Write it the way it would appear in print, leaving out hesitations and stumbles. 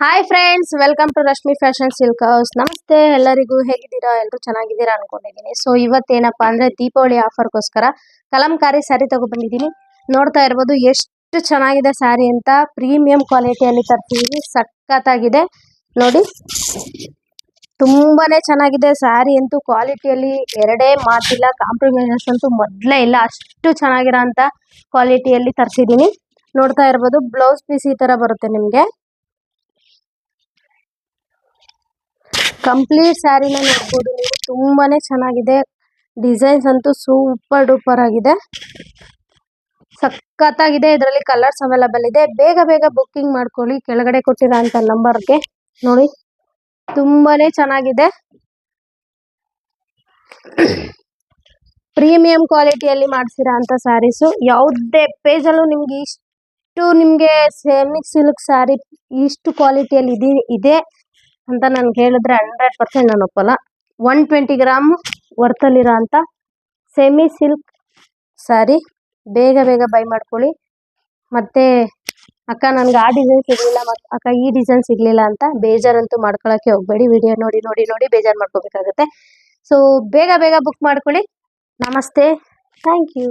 Hi friends, welcome to Rashmi fashion silk house. ನಮಸ್ತೆ ಎಲ್ಲರಿಗೂ, ಹೇಗಿದ್ದೀರಾ? ಎಲ್ಲರೂ ಚೆನ್ನಾಗಿದ್ದೀರಾ ಅನ್ಕೊಂಡಿದ್ದೀನಿ. ಸೊ ಇವತ್ತೇನಪ್ಪ ಅಂದ್ರೆ ದೀಪಾವಳಿ ಆಫರ್ಗೋಸ್ಕರ ಕಲಂಕಾರಿ ಸ್ಯಾರಿ ತಗೊಬಂದಿದ್ದೀನಿ. ನೋಡ್ತಾ ಇರ್ಬೋದು ಎಷ್ಟು ಚೆನ್ನಾಗಿದೆ ಸ್ಯಾರಿ ಅಂತ. ಪ್ರೀಮಿಯಂ ಕ್ವಾಲಿಟಿಯಲ್ಲಿ ತರ್ತಿದ್ದೀನಿ. ಸಖತ್ತಾಗಿದೆ ನೋಡಿ, ತುಂಬಾನೇ ಚೆನ್ನಾಗಿದೆ ಸ್ಯಾರಿ ಅಂತೂ. ಕ್ವಾಲಿಟಿಯಲ್ಲಿ ಎರಡೇ ಮಾತಿಲ್ಲ, ಕಾಂಪ್ರಮೈಸ್ ಅಂತೂ ಮೊದಲೇ ಇಲ್ಲ. ಅಷ್ಟು ಚೆನ್ನಾಗಿರೋ ಅಂತ ಕ್ವಾಲಿಟಿಯಲ್ಲಿ ತರಿಸಿದ್ದೀನಿ. ನೋಡ್ತಾ ಇರ್ಬೋದು ಬ್ಲೌಸ್ ಪೀಸ್ ಈ ತರ ಬರುತ್ತೆ ನಿಮ್ಗೆ. ಕಂಪ್ಲೀಟ್ ಸ್ಯಾರಿನ ನೋಡ್ಬೋದು ನೀವು. ತುಂಬಾನೇ ಚೆನ್ನಾಗಿದೆ. ಡಿಸೈನ್ಸ್ ಅಂತೂ ಸೂಪರ್ ಡೂಪರ್ ಆಗಿದೆ, ಸಖತ್ತಾಗಿದೆ. ಇದರಲ್ಲಿ ಕಲರ್ಸ್ ಅವೈಲಬಲ್ ಇದೆ. ಬೇಗ ಬೇಗ ಬುಕ್ಕಿಂಗ್ ಮಾಡ್ಕೊಳ್ಳಿ ಕೆಳಗಡೆ ಕೊಟ್ಟಿರೋ ಅಂತ ನಂಬರ್ಗೆ. ನೋಡಿ, ತುಂಬಾನೇ ಚೆನ್ನಾಗಿದೆ. ಪ್ರೀಮಿಯಂ ಕ್ವಾಲಿಟಿಯಲ್ಲಿ ಮಾಡಿಸಿರೋ ಅಂತ ಸ್ಯಾರೀಸು. ಯಾವುದೇ ಪೇಜಲ್ಲೂ ನಿಮ್ಗೆ ಸೆಮಿ ಸಿಲ್ಕ್ ಸ್ಯಾರಿ ಇಷ್ಟು ಕ್ವಾಲಿಟಿಯಲ್ಲಿ ಇದೆ ಅಂತ ನನ್ಗೆ ಹೇಳಿದ್ರೆ 100% ನಾನು ಒಪ್ಪಲ್ಲ. 120 ಗ್ರಾಮ್ ವರ್ತಲ್ಲಿರೋ ಅಂತ ಸೆಮಿ ಸಿಲ್ಕ್ ಸ್ಯಾರಿ. ಬೇಗ ಬೇಗ ಬೈ ಮಾಡ್ಕೊಳ್ಳಿ. ಮತ್ತೆ ಅಕ್ಕ ನನ್ಗೆ ಆ ಡಿಸೈನ್ ಸಿಗ್ಲಿಲ್ಲ, ಅಕ್ಕ ಈ ಡಿಸೈನ್ ಸಿಗ್ಲಿಲ್ಲ ಅಂತ ಬೇಜಾರಂತೂ ಮಾಡ್ಕೊಳಕ್ಕೆ ಹೋಗ್ಬೇಡಿ. ವಿಡಿಯೋ ನೋಡಿ ನೋಡಿ ನೋಡಿ ಬೇಜಾರು ಮಾಡ್ಕೋಬೇಕಾಗುತ್ತೆ. ಸೊ ಬೇಗ ಬೇಗ ಬುಕ್ ಮಾಡ್ಕೊಳ್ಳಿ. ನಮಸ್ತೆ, ಥ್ಯಾಂಕ್ ಯು.